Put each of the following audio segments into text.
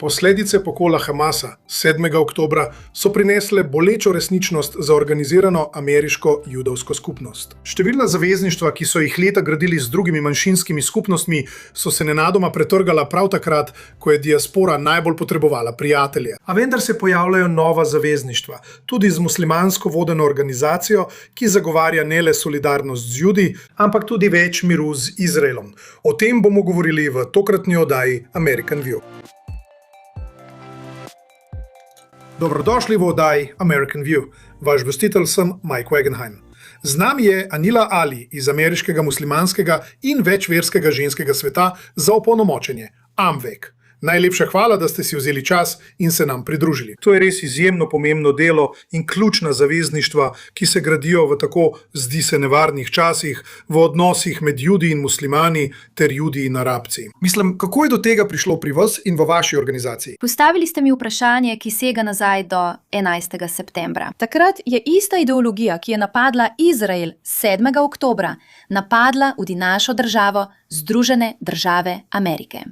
Posledice pokola Hamasa 7. oktobra so prinesle bolečo resničnost za organizirano ameriško judovsko skupnost. Številna zavezništva, ki so jih leta gradili z drugimi manjšinskimi skupnostmi, so se nenadoma pretrgala prav takrat, ko je diaspora najbolj potrebovala prijatelje. A vendar se pojavljajo nova zavezništva, tudi z muslimansko vodeno organizacijo, ki zagovarja ne le solidarnost z Judi, ampak tudi več miru z Izraelom. O tem bomo govorili v tokratni oddaji American View. Dobrodošli v oddaji American View. Vaš gostitelj sem Mike Wagenheim. Z nami je Anila Ali iz ameriškega muslimanskega in večverskega ženskega sveta za opolnomočenje, AMVEK. Najlepša hvala, da ste si vzeli čas in se nam pridružili. To je res izjemno pomembno delo in ključna zavezništva, ki se gradijo v tako, zdi se, nevarnih časih, v odnosih med Judi in muslimani ter Judi in Arabci. Mislim, kako je do tega prišlo pri vas in v vaši organizaciji? Postavili ste mi vprašanje, ki sega nazaj do 11. septembra. Takrat je ista ideologija, ki je napadla Izrael 7. oktobra, napadla tudi našo državo, Združene države Amerike.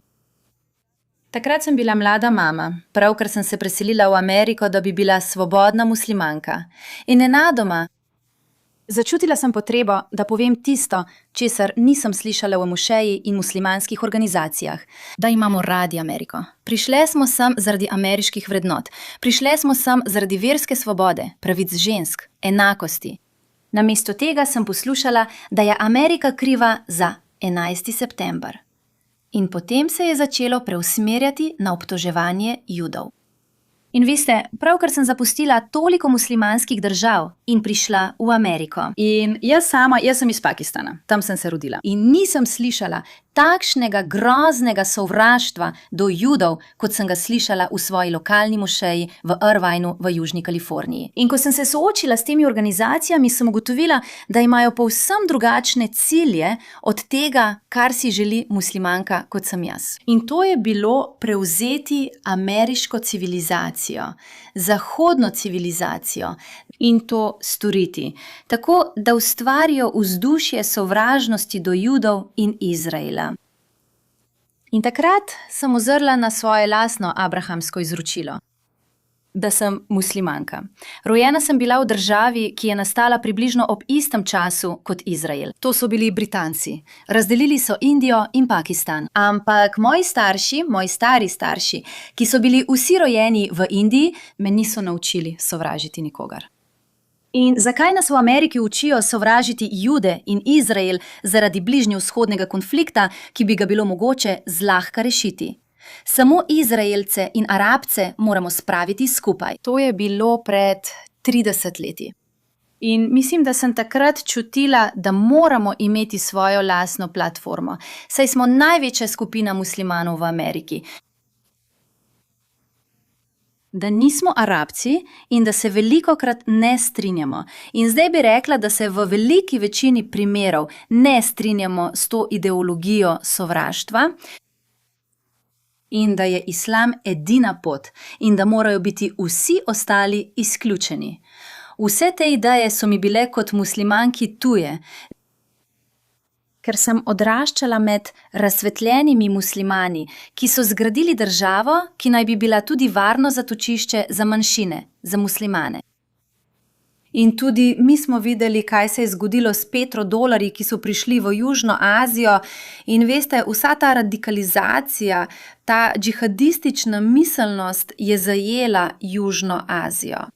Takrat sem bila mlada mama, pravkar sem se preselila v Ameriko, da bi bila svobodna muslimanka. In nenadoma začutila sem potrebo, da povem tisto, česar nisem slišala v mošeji in muslimanskih organizacijah, da imamo radi Ameriko. Prišle smo sem zaradi ameriških vrednot, prišle smo sem zaradi verske svobode, pravic žensk, enakosti. Namesto tega sem poslušala, da je Amerika kriva za 11. september. In potem se je začelo preusmerjati na obtoževanje Judov. In veste, pravkar sem zapustila toliko muslimanskih držav in prišla v Ameriko. In jaz sem iz Pakistana, tam sem se rodila. In nisem slišala takšnega groznega sovraštva do Judov, kot sem ga slišala v svoji lokalni mošeji v Irvineu v Južni Kaliforniji. In ko sem se soočila s temi organizacijami, sem ugotovila, da imajo povsem drugačne cilje od tega, kar si želi muslimanka, kot sem jaz. In to je bilo prevzeti ameriško civilizacijo, zahodno civilizacijo in to storiti, tako da ustvarijo vzdušje sovražnosti do Judov in Izraela. In takrat sem ozrla na svoje lastno abrahamsko izročilo, da sem muslimanka. Rojena sem bila v državi, ki je nastala približno ob istem času kot Izrael. To so bili Britanci. Razdelili so Indijo in Pakistan. Ampak moji stari starši, ki so bili vsi rojeni v Indiji, me niso naučili sovražiti nikogar. In zakaj nas v Ameriki učijo sovražiti Jude in Izrael zaradi bližnjevzhodnega konflikta, ki bi ga bilo mogoče zlahka rešiti? Samo Izraelce in Arabce moramo spraviti skupaj. To je bilo pred 30 leti. In mislim, da sem takrat čutila, da moramo imeti svojo lastno platformo, saj smo največja skupina muslimanov v Ameriki. Da nismo Arabci in da se velikokrat ne strinjamo. In zdaj bi rekla, da se v veliki večini primerov ne strinjamo s to ideologijo sovraštva in da je islam edina pot in da morajo biti vsi ostali izključeni. Vse te ideje so mi bile kot muslimanki tuje, ker sem odraščala med razsvetljenimi muslimani, ki so zgradili državo, ki naj bi bila tudi varno zatočišče za manjšine, za muslimane. In tudi mi smo videli, kaj se je zgodilo s petrodolarji, ki so prišli v Južno Azijo. In veste, vsa ta radikalizacija, ta džihadistična miselnost je zajela Južno Azijo.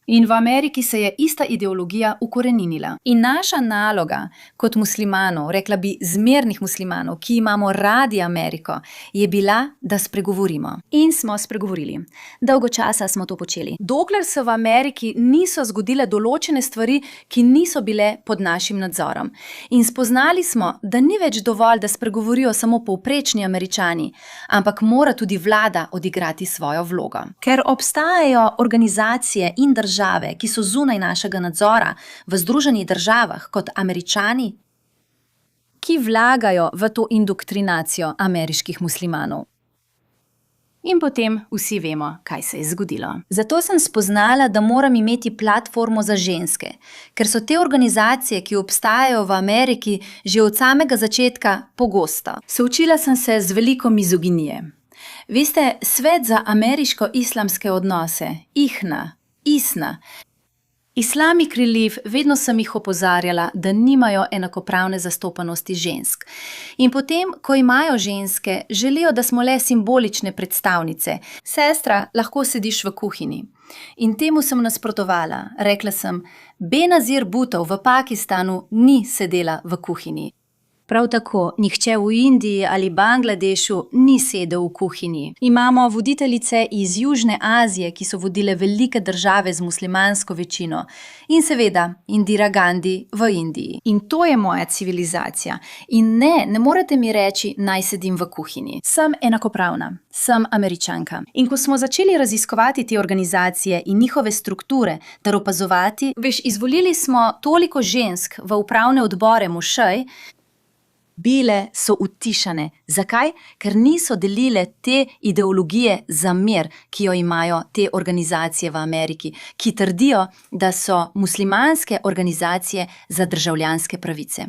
In v Ameriki se je ista ideologija ukoreninila. In naša naloga kot muslimanov, rekla bi zmernih muslimanov, ki imamo radi Ameriko, je bila, da spregovorimo. In smo spregovorili. Dolgo časa smo to počeli. Dokler se v Ameriki niso zgodile določene stvari, ki niso bile pod našim nadzorom. In spoznali smo, da ni več dovolj, da spregovorijo samo povprečni Američani, ampak mora tudi vlada odigrati svojo vlogo. Ker obstajajo organizacije in države, ki so zunaj našega nadzora v Združenih državah kot Američani, ki vlagajo v to indoktrinacijo ameriških muslimanov. In potem vsi vemo, kaj se je zgodilo. Zato sem spoznala, da moram imeti platformo za ženske, ker so te organizacije, ki obstajajo v Ameriki, že od samega začetka pogosto. Soočila sem se z veliko mizoginije. Veste, Svet za ameriško-islamske odnose, ISNA. Islamic Relief, vedno sem jih opozarjala, da nimajo enakopravne zastopanosti žensk. In potem, ko imajo ženske, želijo, da smo le simbolične predstavnice. Sestra, lahko sediš v kuhinji. In temu sem nasprotovala. Rekla sem, Benazir Bhutto v Pakistanu ni sedela v kuhinji. Prav tako, nihče v Indiji ali Bangladešu ni sedel v kuhinji. Imamo voditeljice iz Južne Azije, ki so vodile velike države z muslimansko večino. In seveda, Indira Gandhi v Indiji. In to je moja civilizacija. In ne morete mi reči, naj sedim v kuhinji. Sem enakopravna, sem Američanka. In ko smo začeli raziskovati te organizacije in njihove strukture ter opazovati, izvolili smo toliko žensk v upravne odbore mošej, bile so utišane. Zakaj? Ker niso delile te ideologije za mir, ki jo imajo te organizacije v Ameriki, ki trdijo, da so muslimanske organizacije za državljanske pravice.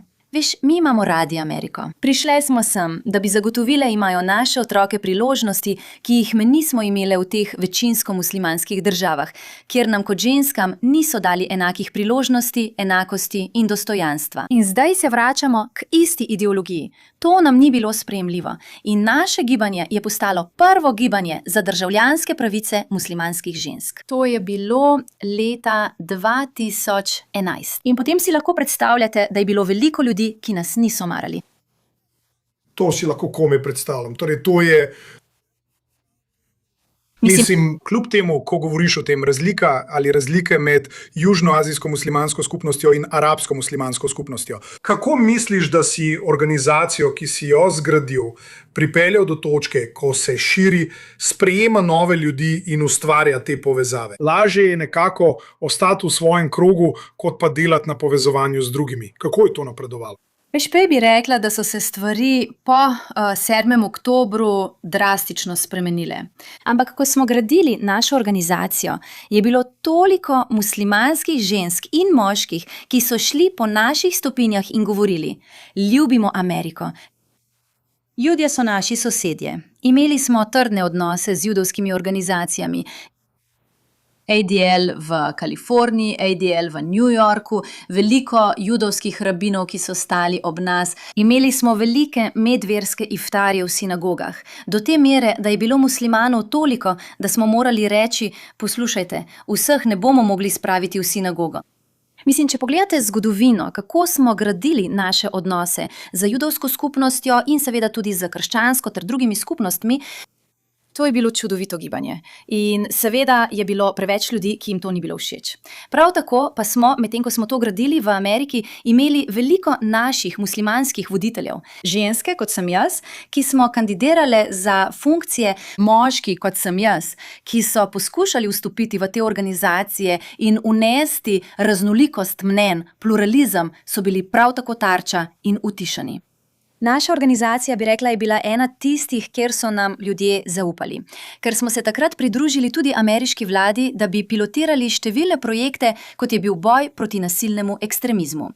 Mi imamo radi Ameriko. Prišle smo sem, da bi zagotovile imajo naše otroke priložnosti, ki jih me nismo imele v teh večinsko muslimanskih državah, kjer nam kot ženskam niso dali enakih priložnosti, enakosti in dostojanstva. In zdaj se vračamo k isti ideologiji. To nam ni bilo sprejemljivo. In naše gibanje je postalo prvo gibanje za državljanske pravice muslimanskih žensk. To je bilo leta 2011. In potem si lahko predstavljate, da je bilo veliko ljudi, ki nas niso marali. To si lahko komaj predstavljam. Torej, to je... Mislim, kljub temu, ko govoriš o tem, razlike med južnoazijsko muslimansko skupnostjo in arabsko muslimansko skupnostjo. Kako misliš, da si organizacijo, ki si jo zgradil, pripeljal do točke, ko se širi, sprejema nove ljudi in ustvarja te povezave? Lažje je nekako ostati v svojem krogu, kot pa delati na povezovanju z drugimi. Kako je to napredovalo? Prej bi rekla, da so se stvari po 7. oktobru drastično spremenile. Ampak ko smo gradili našo organizacijo, je bilo toliko muslimanskih žensk in moških, ki so šli po naših stopinjah in govorili: ljubimo Ameriko. Judje so naši sosedje. Imeli smo trdne odnose z judovskimi organizacijami. ADL v Kaliforniji, ADL v New Yorku, veliko judovskih rabinov, ki so stali ob nas. Imeli smo velike medverske iftarje v sinagogah. Do te mere, da je bilo muslimanov toliko, da smo morali reči: poslušajte, vseh ne bomo mogli spraviti v sinagogo. Če pogledate zgodovino, kako smo gradili naše odnose z judovsko skupnostjo in seveda tudi z krščansko ter drugimi skupnostmi, to je bilo čudovito gibanje. In seveda je bilo preveč ljudi, ki jim to ni bilo všeč. Prav tako pa smo, medtem ko smo to gradili v Ameriki, imeli veliko naših muslimanskih voditeljev. Ženske, kot sem jaz, ki smo kandidirale za funkcije, moški, kot sem jaz, ki so poskušali vstopiti v te organizacije in unesti raznolikost mnenj, pluralizem, so bili prav tako tarča in utišani. Naša organizacija, bi rekla, je bila ena tistih, kjer so nam ljudje zaupali. Ker smo se takrat pridružili tudi ameriški vladi, da bi pilotirali številne projekte, kot je bil boj proti nasilnemu ekstremizmu.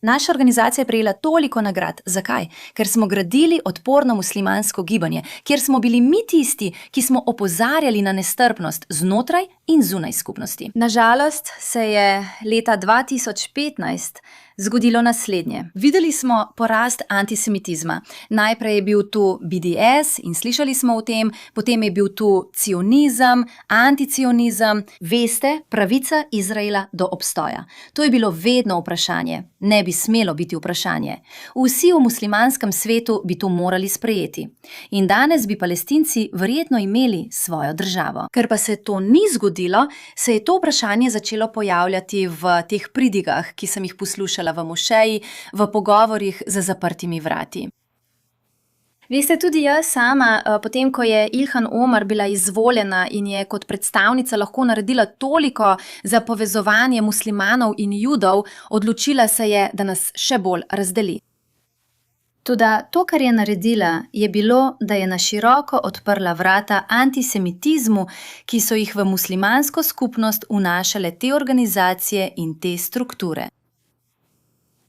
Naša organizacija je prejela toliko nagrad. Zakaj? Ker smo gradili odporno muslimansko gibanje, kjer smo bili mi tisti, ki smo opozarjali na nestrpnost znotraj in zunaj skupnosti. Na žalost se je leta 2015 zgodilo naslednje. Videli smo porast antisemitizma. Najprej je bil tu BDS in slišali smo o tem, potem je bil tu cionizem, anticionizem. Veste, pravica Izraela do obstoja. To je bilo vedno vprašanje. Ne bi smelo biti vprašanje. Vsi v muslimanskem svetu bi to morali sprejeti. In danes bi Palestinci verjetno imeli svojo državo. Ker pa se to ni zgodilo, se je to vprašanje začelo pojavljati v teh pridigah, ki sem jih poslušala v mošeji, v pogovorih za zaprtimi vrati. Veste, tudi jaz sama, potem ko je Ilhan Omar bila izvoljena in je kot predstavnica lahko naredila toliko za povezovanje muslimanov in judov, odločila se je, da nas še bolj razdeli. Toda to, kar je naredila, je bilo, da je na široko odprla vrata antisemitizmu, ki so jih v muslimansko skupnost vnašale te organizacije in te strukture.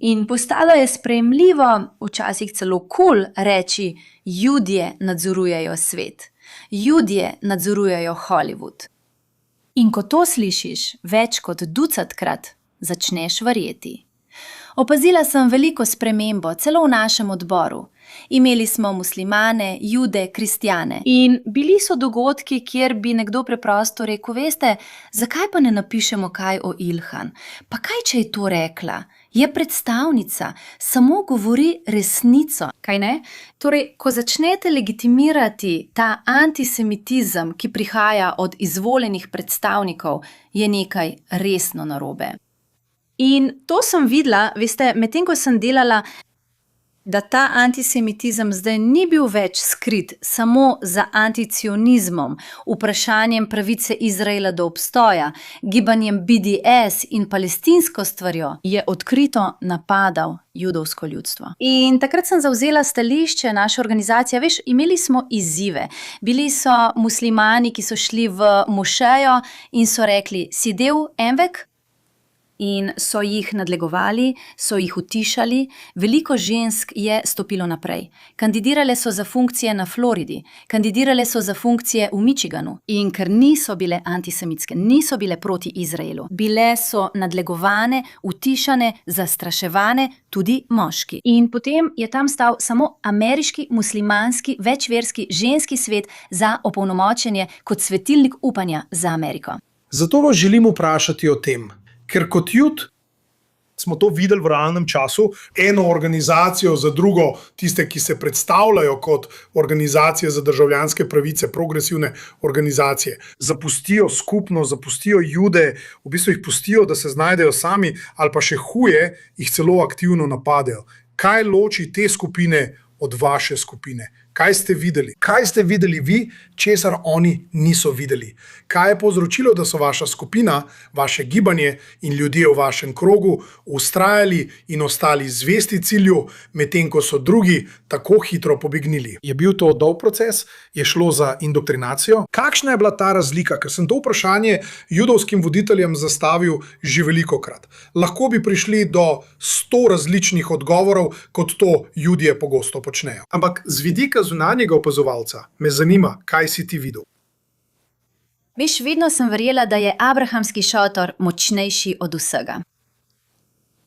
In postalo je sprejemljivo, včasih celo kul reči: Judje nadzorujejo svet. Judje nadzorujejo Hollywood. In ko to slišiš več kot ducatkrat, začneš verjeti. Opazila sem veliko spremembo, celo v našem odboru. Imeli smo muslimane, jude, kristjane. In bili so dogodki, kjer bi nekdo preprosto rekel, veste, zakaj pa ne napišemo kaj o Ilhan? Pa kaj, če je to rekla? Je predstavnica, samo govori resnico, kaj ne? Torej, ko začnete legitimirati ta antisemitizem, ki prihaja od izvoljenih predstavnikov, je nekaj resno narobe. In to sem videla, veste, medtem ko sem delala, da ta antisemitizem zdaj ni bil več skrit samo za anticionizmom, vprašanjem pravice Izraela do obstoja, gibanjem BDS in palestinsko stvarjo, je odkrito napadal judovsko ljudstvo. In takrat sem zavzela stališče naše organizacije, veš, imeli smo izzive. Bili so muslimani, ki so šli v mošejo in so rekli, si del Envek? In so jih nadlegovali, so jih utišali, veliko žensk je stopilo naprej. Kandidirale so za funkcije na Floridi, kandidirale so za funkcije v Michiganu. In ker niso bile antisemitske, niso bile proti Izraelu, bile so nadlegovane, utišane, zastraševane, tudi moški. In potem je tam stal samo ameriški, muslimanski, večverski, ženski svet za opolnomočenje kot svetilnik upanja za Ameriko. Zato vas želim vprašati o tem. Ker kot Jud smo to videli v realnem času, eno organizacijo za drugo, tiste, ki se predstavljajo kot organizacije za državljanske pravice, progresivne organizacije, zapustijo skupno, zapustijo Jude, v bistvu jih pustijo, da se znajdejo sami, ali pa še huje, jih celo aktivno napadejo. Kaj loči te skupine od vaše skupine? Kaj ste videli? Kaj ste videli vi, česar oni niso videli? Kaj je povzročilo, da so vaša skupina, vaše gibanje in ljudje v vašem krogu vztrajali in ostali zvesti cilju, medtem ko so drugi tako hitro pobegnili? Je bil to dolg proces? Je šlo za indoktrinacijo? Kakšna je bila ta razlika? Ker sem to vprašanje judovskim voditeljem zastavil že velikokrat. Lahko bi prišli do 100 različnih odgovorov, kot to Judje pogosto počnejo. Ampak z vidika zunanjega opazovalca me zanima, kaj si ti videl. Veš, vedno sem verjela, da je abrahamski šotor močnejši od vsega.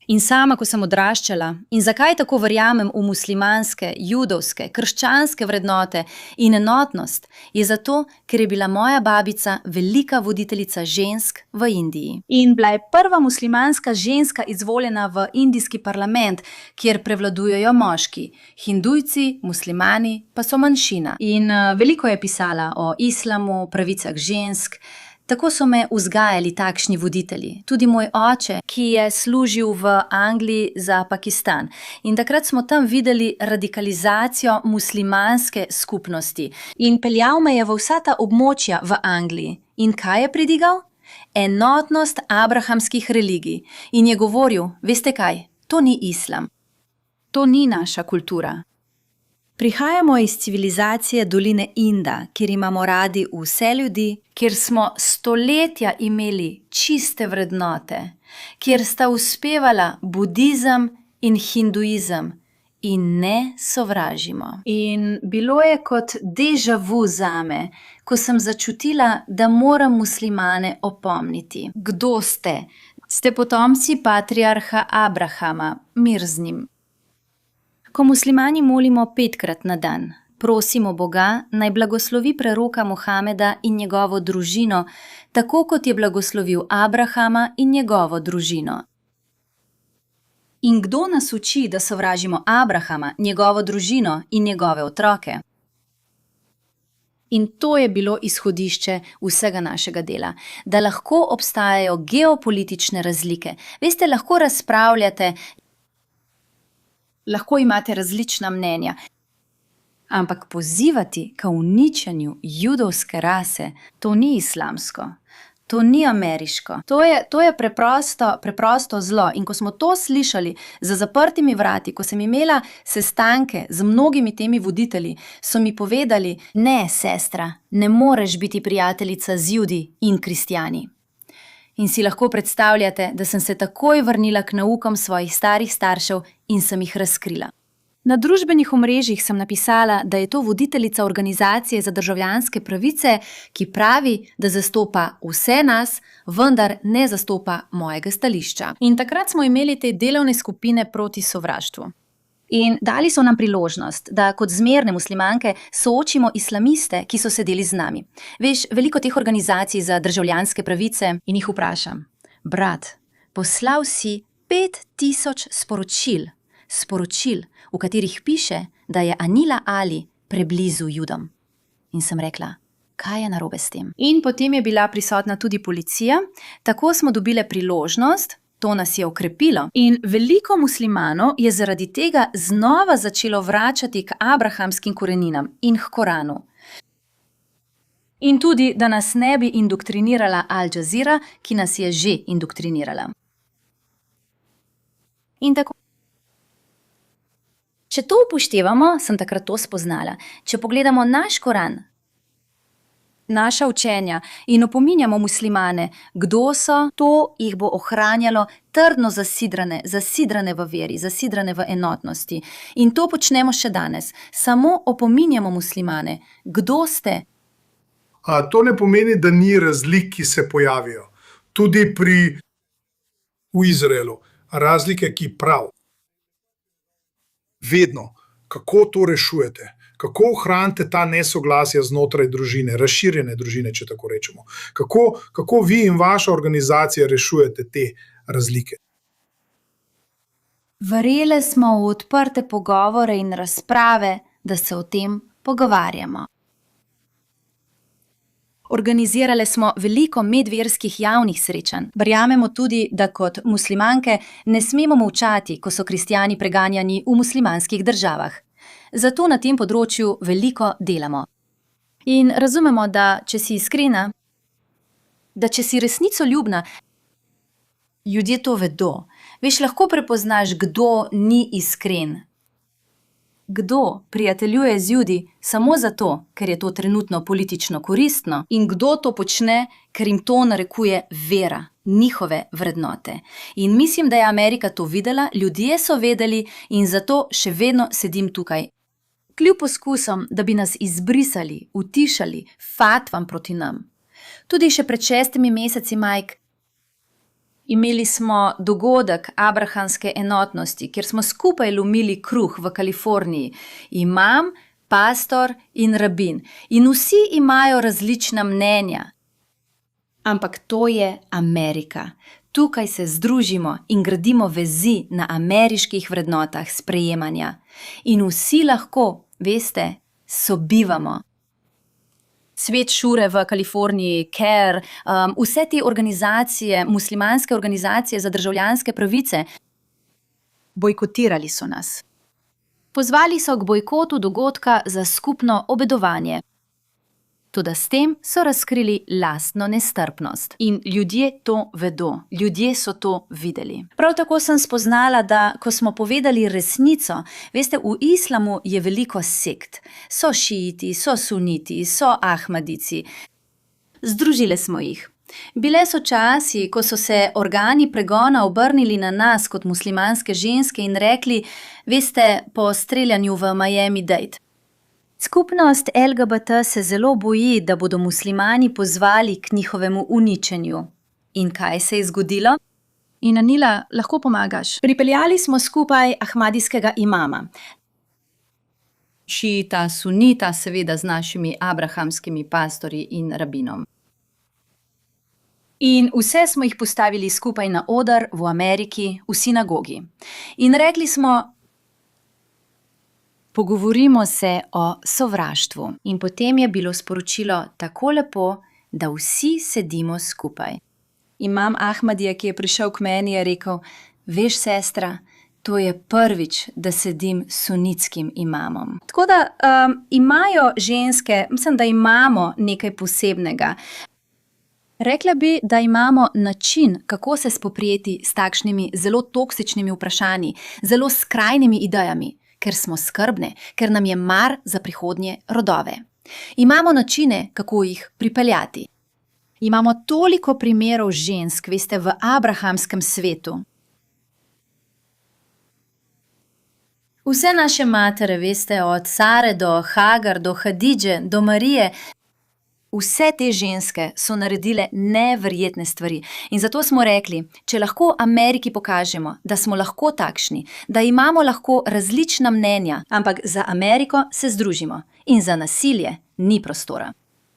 In sama, ko sem odraščala, in zakaj tako verjamem v muslimanske, judovske, krščanske vrednote in enotnost, je zato, ker je bila moja babica velika voditeljica žensk v Indiji. In bila je prva muslimanska ženska izvoljena v indijski parlament, kjer prevladujejo moški. Hindujci, muslimani pa so manjšina. In veliko je pisala o islamu, pravicah žensk. Tako so me vzgajali takšni voditelji. Tudi moj oče, ki je služil v Angliji za Pakistan. In takrat smo tam videli radikalizacijo muslimanske skupnosti. In peljal me je v vsa ta območja v Angliji. In kaj je pridigal? Enotnost abrahamskih religij. In je govoril, veste kaj, to ni islam. To ni naša kultura. Prihajamo iz civilizacije doline Inda, kjer imamo radi vse ljudi, kjer smo stoletja imeli čiste vrednote, kjer sta uspevala budizem in hinduizem in ne sovražimo. In bilo je kot déjà vu zame, ko sem začutila, da moram muslimane opomniti. Kdo ste? Ste potomci patriarha Abrahama, mir z njim. Ko muslimani molimo 5-krat na dan, prosimo Boga, naj blagoslovi preroka Mohameda in njegovo družino, tako kot je blagoslovil Abrahama in njegovo družino. In kdo nas uči, da sovražimo Abrahama, njegovo družino in njegove otroke? In to je bilo izhodišče vsega našega dela, da lahko obstajajo geopolitične razlike. Veste, lahko razpravljate, lahko imate različna mnenja, ampak pozivati k uničenju judovske rase, to ni islamsko, to ni ameriško. To je preprosto zlo. In ko smo to slišali za zaprtimi vrati, ko sem imela sestanke z mnogimi temi voditelji, so mi povedali, ne, sestra, ne moreš biti prijateljica z Judi in kristjani. In si lahko predstavljate, da sem se takoj vrnila k naukom svojih starih staršev in sem jih razkrila. Na družbenih omrežjih sem napisala, da je to voditeljica organizacije za državljanske pravice, ki pravi, da zastopa vse nas, vendar ne zastopa mojega stališča. In takrat smo imeli te delovne skupine proti sovraštvu. In dali so nam priložnost, da kot zmerne muslimanke soočimo islamiste, ki so sedeli z nami. Veš, veliko teh organizacij za državljanske pravice in jih vprašam. Brat, poslal si 5000 sporočil, v katerih piše, da je Anila Ali preblizu Judom. In sem rekla, kaj je narobe s tem? In potem je bila prisotna tudi policija, tako smo dobile priložnost, to nas je okrepilo. In veliko muslimanov je zaradi tega znova začelo vračati k abrahamskim koreninam in k Koranu. In tudi, da nas ne bi indoktrinirala Al Jazeera, ki nas je že indoktrinirala. In tako. Če to upoštevamo, sem takrat to spoznala. Če pogledamo naš Koran, naša učenja in opominjamo muslimane, kdo so, to jih bo ohranjalo trdno zasidrane v veri, zasidrane v enotnosti. In to počnemo še danes. Samo opominjamo muslimane, kdo ste. To ne pomeni, da ni razlik, ki se pojavijo. Tudi v Izraelu. Razlike, ki prav. Vedno, kako to rešujete, kako ohranite ta nesoglasja znotraj družine, razširjene družine, če tako rečemo. Kako vi in vaša organizacija rešujete te razlike? Verjele smo v odprte pogovore in razprave, da se o tem pogovarjamo. Organizirale smo veliko medverskih javnih srečanj. Verjamemo tudi, da kot muslimanke ne smemo molčati, ko so kristjani preganjani v muslimanskih državah. Zato na tem področju veliko delamo. In razumemo, da če si iskrena, da če si resnicoljubna, ljudje to vedo. Veš, lahko prepoznaš, kdo ni iskren. Kdo prijateljuje z Judi samo zato, ker je to trenutno politično koristno, in kdo to počne, ker jim to narekuje vera, njihove vrednote. In mislim, da je Amerika to videla, ljudje so vedeli in zato še vedno sedim tukaj. Kljub poskusom, da bi nas izbrisali, utišali, fatvam proti nam. Tudi še pred 6 meseci, Mike, imeli smo dogodek abrahamske enotnosti, kjer smo skupaj lomili kruh v Kaliforniji. Imam, pastor in rabin. In vsi imajo različna mnenja. Ampak to je Amerika. Tukaj se združimo in gradimo vezi na ameriških vrednotah sprejemanja. In vsi lahko, veste, sobivamo. Svet šure v Kaliforniji, CARE, vse te organizacije, muslimanske organizacije za državljanske pravice, bojkotirali so nas. Pozvali so k bojkotu dogodka za skupno obedovanje. Toda s tem so razkrili lastno nestrpnost. In ljudje to vedo, ljudje so to videli. Prav tako sem spoznala, da ko smo povedali resnico, veste, v islamu je veliko sekt. So šiiti, so suniti, so ahmadici. Združile smo jih. Bile so časi, ko so se organi pregona obrnili na nas kot muslimanske ženske in rekli, veste, po streljanju v Miami-Dade. Skupnost LGBT se zelo boji, da bodo muslimani pozvali k njihovemu uničenju. In kaj se je zgodilo? In Anila, lahko pomagaš. Pripeljali smo skupaj ahmadijskega imama. Šiita, sunita, seveda z našimi abrahamskimi pastorji in rabinom. In vse smo jih postavili skupaj na oder v Ameriki, v sinagogi. In rekli smo, pogovorimo se o sovraštvu. In potem je bilo sporočilo tako lepo, da vsi sedimo skupaj. Imam Ahmadija, ki je prišel k meni, je rekel, veš, sestra, to je prvič, da sedim s sunitskim imamom. Tako da imajo ženske, mislim, da imamo nekaj posebnega. Rekla bi, da imamo način, kako se spoprijeti s takšnimi zelo toksičnimi vprašanji, zelo skrajnimi idejami, ker smo skrbne, ker nam je mar za prihodnje rodove. Imamo načine, kako jih pripeljati. Imamo toliko primerov žensk, veste, v abrahamskem svetu. Vse naše matere, veste, od Sare do Hagar, do Hadidže, do Marije, vse te ženske so naredile neverjetne stvari. In zato smo rekli, če lahko Ameriki pokažemo, da smo lahko takšni, da imamo lahko različna mnenja, ampak za Ameriko se združimo in za nasilje ni prostora.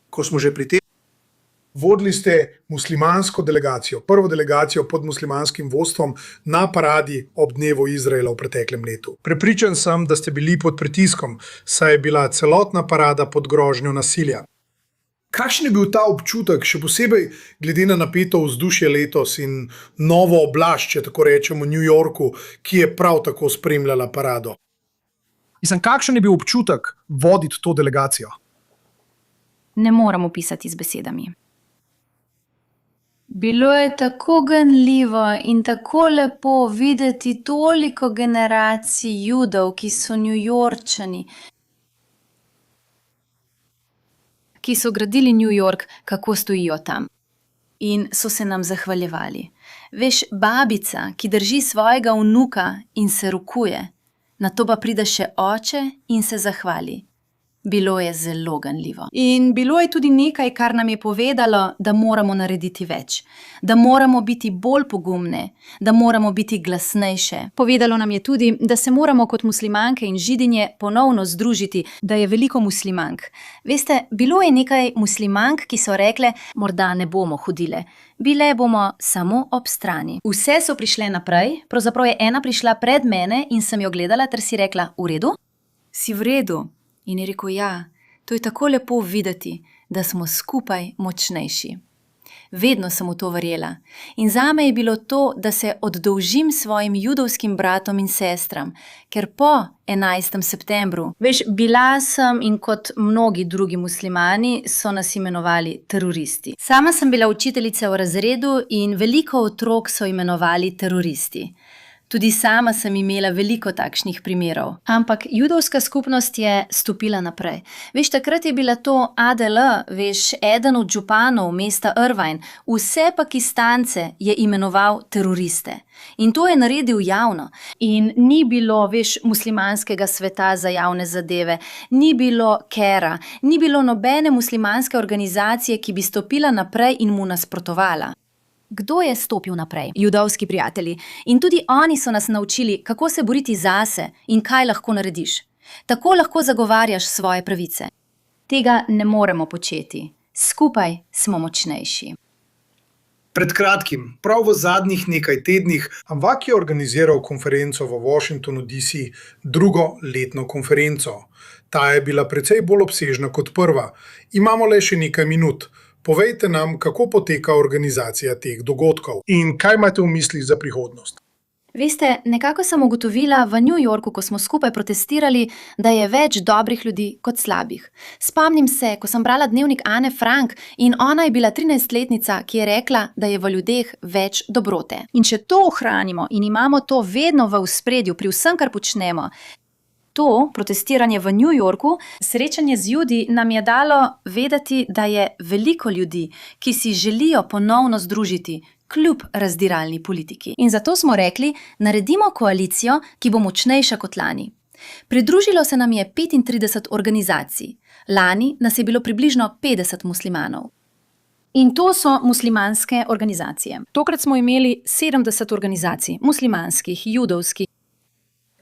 Ko smo že pri tem, vodili ste muslimansko delegacijo, prvo delegacijo pod muslimanskim vodstvom na paradi ob dnevu Izraela v preteklem letu. Prepričan sem, da ste bili pod pritiskom, saj je bila celotna parada pod grožnjo nasilja. Kakšen je bil ta občutek, še posebej glede na napeto vzdušje letos in novo oblast, če tako rečemo, v New Yorku, ki je prav tako spremljala parado? Mislim, kakšen je bil občutek voditi to delegacijo? Ne moram opisati z besedami. Bilo je tako ganljivo in tako lepo videti toliko generacij Judov, ki so Newyorčani, ki so gradili New York, kako stojijo tam. In so se nam zahvaljevali. Veš, babica, ki drži svojega vnuka in se rokuje, nato pa pride še oče in se zahvali. Bilo je zelo ganljivo. In bilo je tudi nekaj, kar nam je povedalo, da moramo narediti več, da moramo biti bolj pogumne, da moramo biti glasnejše. Povedalo nam je tudi, da se moramo kot muslimanke in židinje ponovno združiti, da je veliko muslimank. Veste, bilo je nekaj muslimank, ki so rekle, morda ne bomo hodile. Bile bomo samo ob strani. Vse so prišle naprej, pravzaprav je ena prišla pred mene in sem jo gledala ter si rekla, v redu? Si v redu? In je rekel, ja, to je tako lepo videti, da smo skupaj močnejši. Vedno sem v to verjela. In zame je bilo to, da se oddolžim svojim judovskim bratom in sestram, ker po 11. septembru, veš, bila sem in kot mnogi drugi muslimani so nas imenovali teroristi. Sama sem bila učiteljica v razredu in veliko otrok so imenovali teroristi. Tudi sama sem imela veliko takšnih primerov. Ampak judovska skupnost je stopila naprej. Veš, takrat je bila to ADL, veš, eden od županov mesta Irvine, vse Pakistance je imenoval teroriste. In to je naredil javno. In ni bilo, veš, muslimanskega sveta za javne zadeve, ni bilo CARE-a, ni bilo nobene muslimanske organizacije, ki bi stopila naprej in mu nasprotovala. Kdo je stopil naprej? Judovski prijatelji. In tudi oni so nas naučili, kako se boriti zase in kaj lahko narediš. Tako lahko zagovarjaš svoje pravice. Tega ne moremo početi. Skupaj smo močnejši. Pred kratkim, prav v zadnjih nekaj tednih, Amvak je organiziral konferenco v Washingtonu DC, drugo letno konferenco. Ta je bila precej bolj obsežna kot prva. Imamo le še nekaj minut. Povejte nam, kako poteka organizacija teh dogodkov in kaj imate v mislih za prihodnost. Veste, nekako sem ugotovila v New Yorku, ko smo skupaj protestirali, da je več dobrih ljudi kot slabih. Spomnim se, ko sem brala dnevnik Ane Frank in ona je bila 13-letnica, ki je rekla, da je v ljudeh več dobrote. In če to ohranimo in imamo to vedno v ospredju pri vsem, kar počnemo, to protestiranje v New Yorku, srečanje z Judi nam je dalo vedeti, da je veliko ljudi, ki si želijo ponovno združiti, kljub razdiralni politiki. In zato smo rekli, naredimo koalicijo, ki bo močnejša kot lani. Pridružilo se nam je 35 organizacij. Lani nas je bilo približno 50 muslimanov. In to so muslimanske organizacije. Tokrat smo imeli 70 organizacij, muslimanskih, judovskih,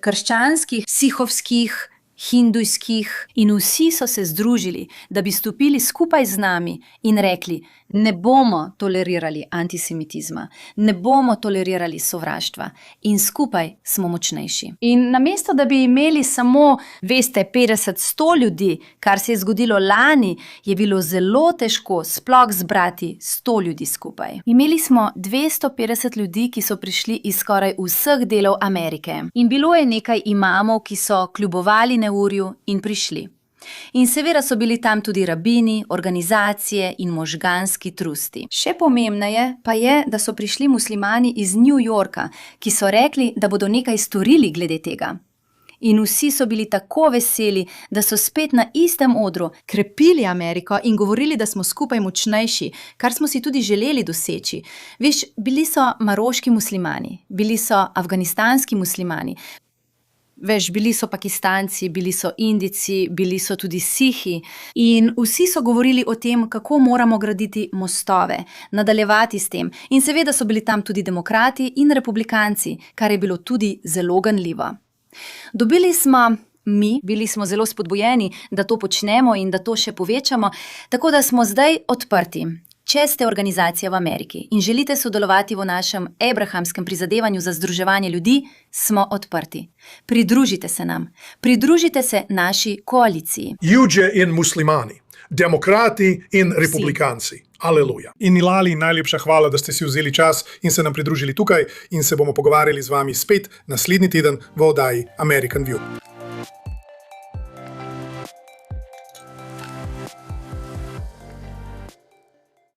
krščanskih, sihovskih, hindujskih in vsi so se združili, da bi stopili skupaj z nami in rekli, ne bomo tolerirali antisemitizma, ne bomo tolerirali sovraštva in skupaj smo močnejši. In namesto, da bi imeli samo, veste, 50-100 ljudi, kar se je zgodilo lani, je bilo zelo težko sploh zbrati 100 ljudi skupaj. Imeli smo 250 ljudi, ki so prišli iz skoraj vseh delov Amerike. In bilo je nekaj imamov, ki so kljubovali neurju in prišli. In seveda so bili tam tudi rabini, organizacije in možganski trusti. Še pomembneje pa je, da so prišli muslimani iz New Yorka, ki so rekli, da bodo nekaj storili glede tega. In vsi so bili tako veseli, da so spet na istem odru krepili Ameriko in govorili, da smo skupaj močnejši, kar smo si tudi želeli doseči. Veš, bili so maroški muslimani, bili so afganistanski muslimani, Veš, bili so Pakistanci, bili so Indijci, bili so tudi Sihi in vsi so govorili o tem, kako moramo graditi mostove, nadaljevati s tem. In seveda so bili tam tudi demokrati in republikanci, kar je bilo tudi zelo ganljivo. Bili smo zelo spodbujeni, da to počnemo in da to še povečamo, tako da smo zdaj odprti. Če ste organizacija v Ameriki in želite sodelovati v našem abrahamskem prizadevanju za združevanje ljudi, smo odprti. Pridružite se nam, pridružite se naši koaliciji. Judje in muslimani, demokrati in republikanci. Aleluja. In Nilali, najlepša hvala, da ste si vzeli čas in se nam pridružili tukaj in se bomo pogovarjali z vami spet naslednji teden v oddaji American View.